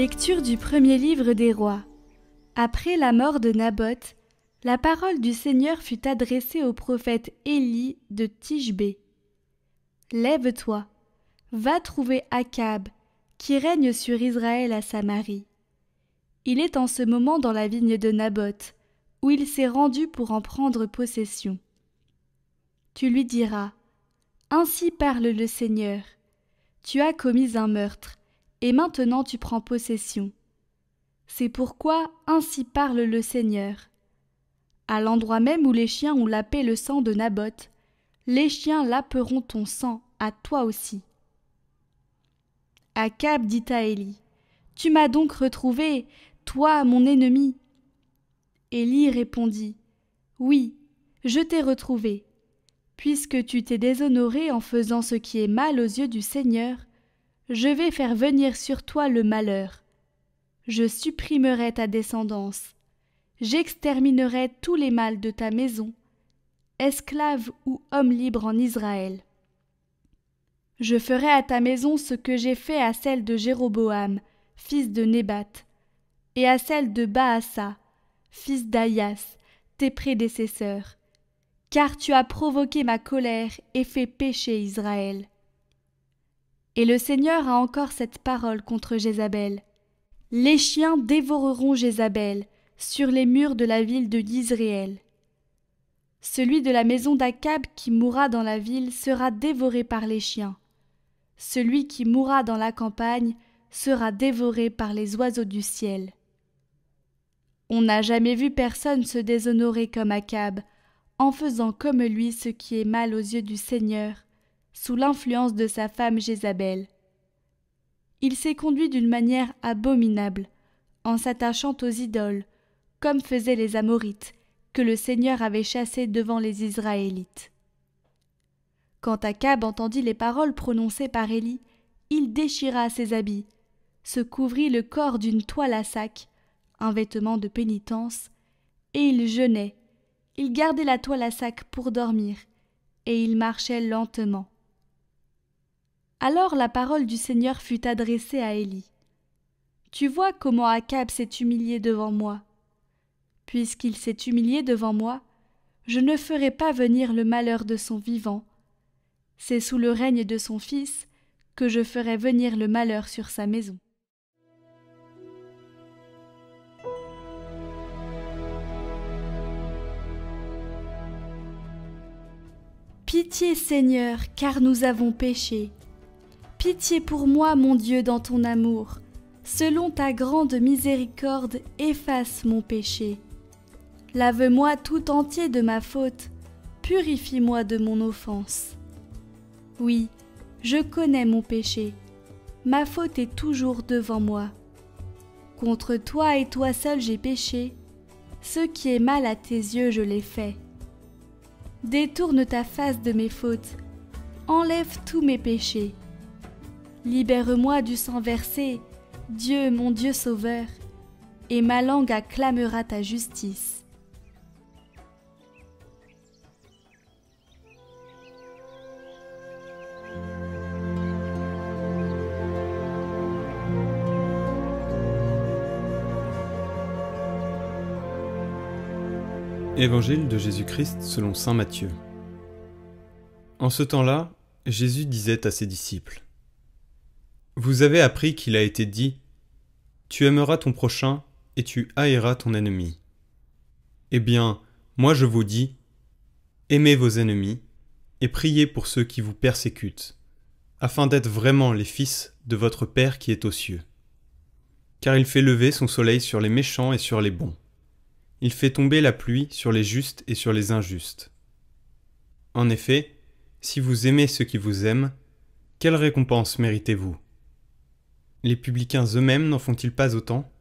Lecture du premier livre des rois. Après la mort de Naboth, la parole du Seigneur fut adressée au prophète Élie de Tishbé. Lève-toi, va trouver Akab, qui règne sur Israël à Samarie. Il est en ce moment dans la vigne de Naboth, où il s'est rendu pour en prendre possession. Tu lui diras: Ainsi parle le Seigneur. Tu as commis un meurtre, et maintenant tu prends possession. C'est pourquoi ainsi parle le Seigneur. À l'endroit même où les chiens ont lapé le sang de Naboth, les chiens laperont ton sang à toi aussi. Akab dit à Élie: Tu m'as donc retrouvé, toi mon ennemi. Élie répondit: Oui, je t'ai retrouvé. Puisque tu t'es déshonoré en faisant ce qui est mal aux yeux du Seigneur, je vais faire venir sur toi le malheur. Je supprimerai ta descendance. J'exterminerai tous les mâles de ta maison, esclaves ou hommes libres en Israël. Je ferai à ta maison ce que j'ai fait à celle de Jéroboam, fils de Nébat, et à celle de Baasa, fils d'Aïas, tes prédécesseurs, car tu as provoqué ma colère et fait pécher Israël. Et le Seigneur a encore cette parole contre Jézabel. Les chiens dévoreront Jézabel sur les murs de la ville de Yizréel. Celui de la maison d'Akab qui mourra dans la ville sera dévoré par les chiens. Celui qui mourra dans la campagne sera dévoré par les oiseaux du ciel. On n'a jamais vu personne se déshonorer comme Akab, en faisant comme lui ce qui est mal aux yeux du Seigneur, sous l'influence de sa femme Jézabel. Il s'est conduit d'une manière abominable, en s'attachant aux idoles, comme faisaient les Amorites, que le Seigneur avait chassés devant les Israélites. Quand Akab entendit les paroles prononcées par Élie, il déchira ses habits, se couvrit le corps d'une toile à sac, un vêtement de pénitence, et il jeûnait. Il gardait la toile à sac pour dormir, et il marchait lentement. Alors la parole du Seigneur fut adressée à Élie. Tu vois comment Akab s'est humilié devant moi. Puisqu'il s'est humilié devant moi, je ne ferai pas venir le malheur de son vivant. C'est sous le règne de son fils que je ferai venir le malheur sur sa maison. Pitié, Seigneur, car nous avons péché. Pitié pour moi, mon Dieu, dans ton amour. Selon ta grande miséricorde, efface mon péché. Lave-moi tout entier de ma faute, purifie-moi de mon offense. Oui, je connais mon péché, ma faute est toujours devant moi. Contre toi et toi seul j'ai péché, ce qui est mal à tes yeux je l'ai fait. Détourne ta face de mes fautes, enlève tous mes péchés. Libère-moi du sang versé, Dieu mon Dieu sauveur, et ma langue acclamera ta justice. Évangile de Jésus-Christ selon saint Matthieu. En ce temps-là, Jésus disait à ses disciples: Vous avez appris qu'il a été dit: Tu aimeras ton prochain et tu haïras ton ennemi. Eh bien, moi je vous dis: aimez vos ennemis et priez pour ceux qui vous persécutent, afin d'être vraiment les fils de votre Père qui est aux cieux. Car il fait lever son soleil sur les méchants et sur les bons. Il fait tomber la pluie sur les justes et sur les injustes. En effet, si vous aimez ceux qui vous aiment, quelle récompense méritez-vous? Les publicains eux-mêmes n'en font-ils pas autant?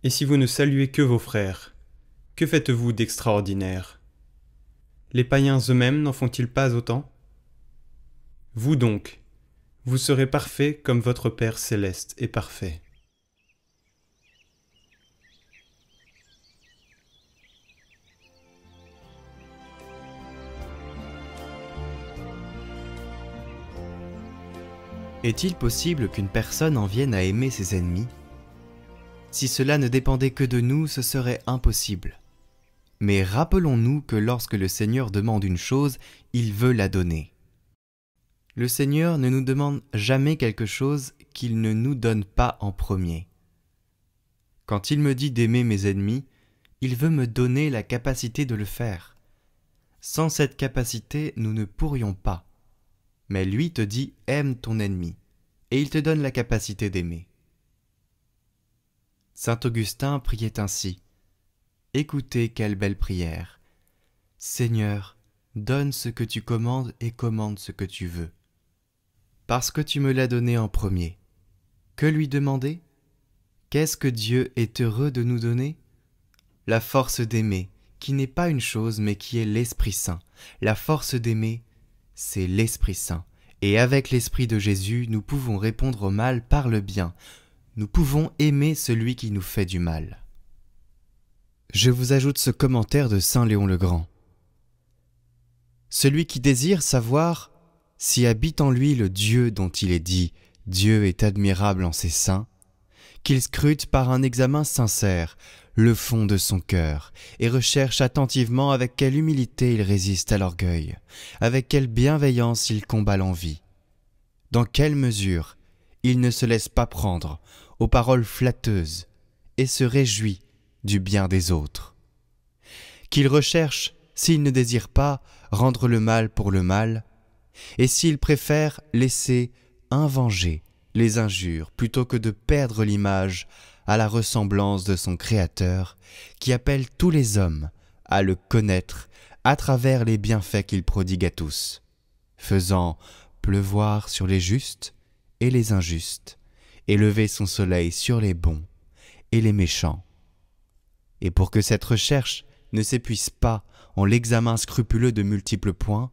Et si vous ne saluez que vos frères, que faites-vous d'extraordinaire? Les païens eux-mêmes n'en font-ils pas autant? Vous donc, vous serez parfaits comme votre Père céleste est parfait. Est-il possible qu'une personne en vienne à aimer ses ennemis? Si cela ne dépendait que de nous, ce serait impossible. Mais rappelons-nous que lorsque le Seigneur demande une chose, il veut la donner. Le Seigneur ne nous demande jamais quelque chose qu'il ne nous donne pas en premier. Quand il me dit d'aimer mes ennemis, il veut me donner la capacité de le faire. Sans cette capacité, nous ne pourrions pas. Mais lui te dit « aime ton ennemi » et il te donne la capacité d'aimer. Saint Augustin priait ainsi. Écoutez quelle belle prière. Seigneur, donne ce que tu commandes et commande ce que tu veux. Parce que tu me l'as donné en premier. Que lui demander? Qu'est-ce que Dieu est heureux de nous donner? La force d'aimer, qui n'est pas une chose mais qui est l'Esprit Saint. La force d'aimer, c'est l'Esprit Saint. Et avec l'Esprit de Jésus, nous pouvons répondre au mal par le bien. Nous pouvons aimer celui qui nous fait du mal. Je vous ajoute ce commentaire de Saint Léon le Grand. Celui qui désire savoir si habite en lui le Dieu dont il est dit « Dieu est admirable en ses saints », qu'il scrute par un examen sincère le fond de son cœur et recherche attentivement avec quelle humilité il résiste à l'orgueil, avec quelle bienveillance il combat l'envie, dans quelle mesure il ne se laisse pas prendre aux paroles flatteuses et se réjouit du bien des autres, qu'il recherche, s'il ne désire pas, rendre le mal pour le mal, et s'il préfère laisser invenger les injures plutôt que de perdre l'image à la ressemblance de son Créateur, qui appelle tous les hommes à le connaître à travers les bienfaits qu'il prodigue à tous, faisant pleuvoir sur les justes et les injustes, et lever son soleil sur les bons et les méchants. Et pour que cette recherche ne s'épuise pas en l'examen scrupuleux de multiples points,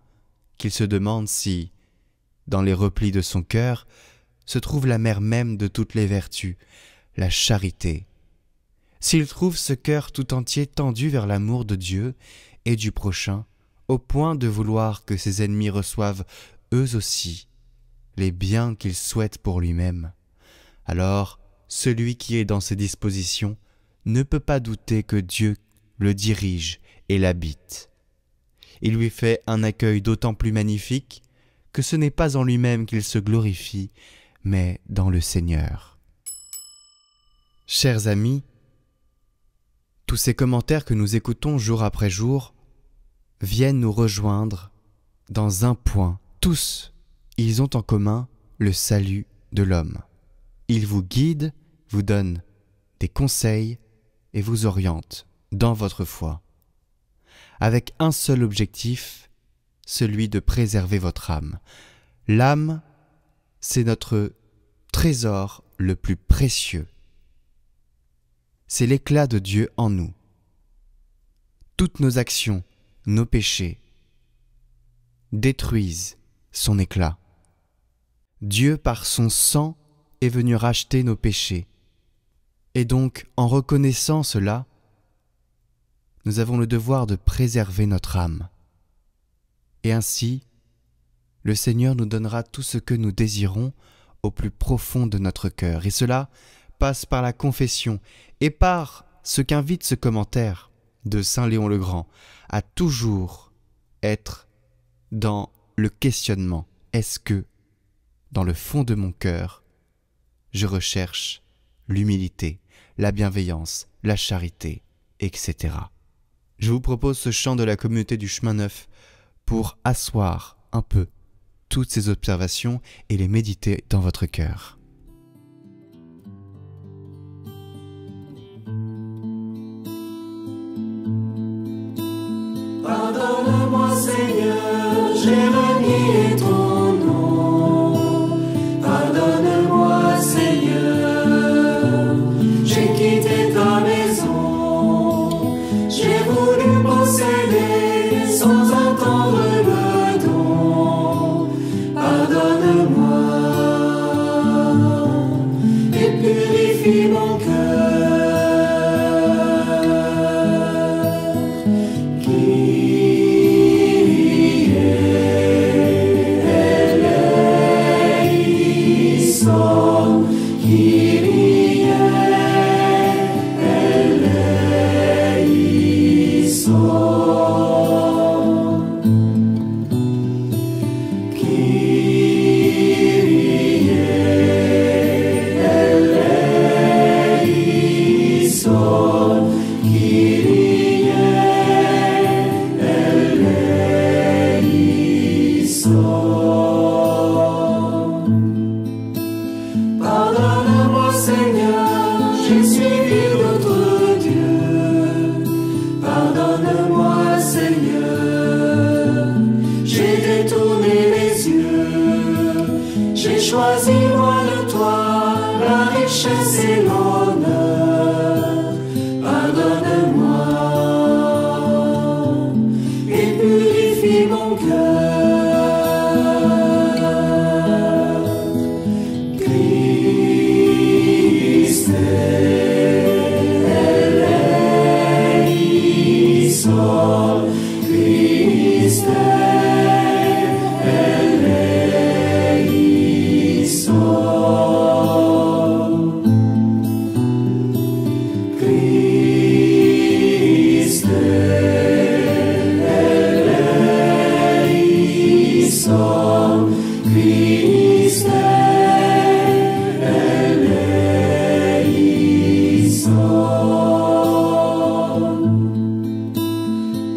qu'il se demande si, dans les replis de son cœur, se trouve la mère même de toutes les vertus, la charité. S'il trouve ce cœur tout entier tendu vers l'amour de Dieu et du prochain, au point de vouloir que ses ennemis reçoivent eux aussi les biens qu'il souhaite pour lui-même, alors celui qui est dans ces dispositions ne peut pas douter que Dieu le dirige et l'habite. Il lui fait un accueil d'autant plus magnifique que ce n'est pas en lui-même qu'il se glorifie, mais dans le Seigneur. Chers amis, tous ces commentaires que nous écoutons jour après jour viennent nous rejoindre dans un point. Tous, ils ont en commun le salut de l'homme. Ils vous guident, vous donnent des conseils et vous orientent dans votre foi, avec un seul objectif, celui de préserver votre âme. L'âme, c'est notre trésor le plus précieux. C'est l'éclat de Dieu en nous. Toutes nos actions, nos péchés, détruisent son éclat. Dieu, par son sang, est venu racheter nos péchés. Et donc, en reconnaissant cela, nous avons le devoir de préserver notre âme. Et ainsi, le Seigneur nous donnera tout ce que nous désirons au plus profond de notre cœur. Et cela passe par la confession et par ce qu'invite ce commentaire de Saint Léon le Grand, à toujours être dans le questionnement. Est-ce que, dans le fond de mon cœur, je recherche l'humilité, la bienveillance, la charité, etc. Je vous propose ce chant de la communauté du Chemin Neuf pour asseoir un peu toutes ces observations et les méditer dans votre cœur. Pardonne-moi Seigneur, j'ai renié ton nom. Pardonne-moi Seigneur, j'ai quitté ta maison. J'ai voulu posséder sans entendre le don. Pardonne-moi. choisi loin de toi la richesse et l'honneur. Pardonne-moi et purifie mon cœur. Christ eleison, Christ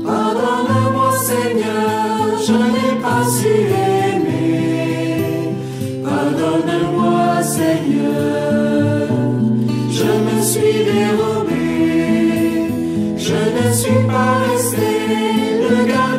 Pardonne-moi Seigneur, je n'ai pas su aimer. Pardonne-moi Seigneur, je me suis dérobé. Je ne suis pas resté le gardien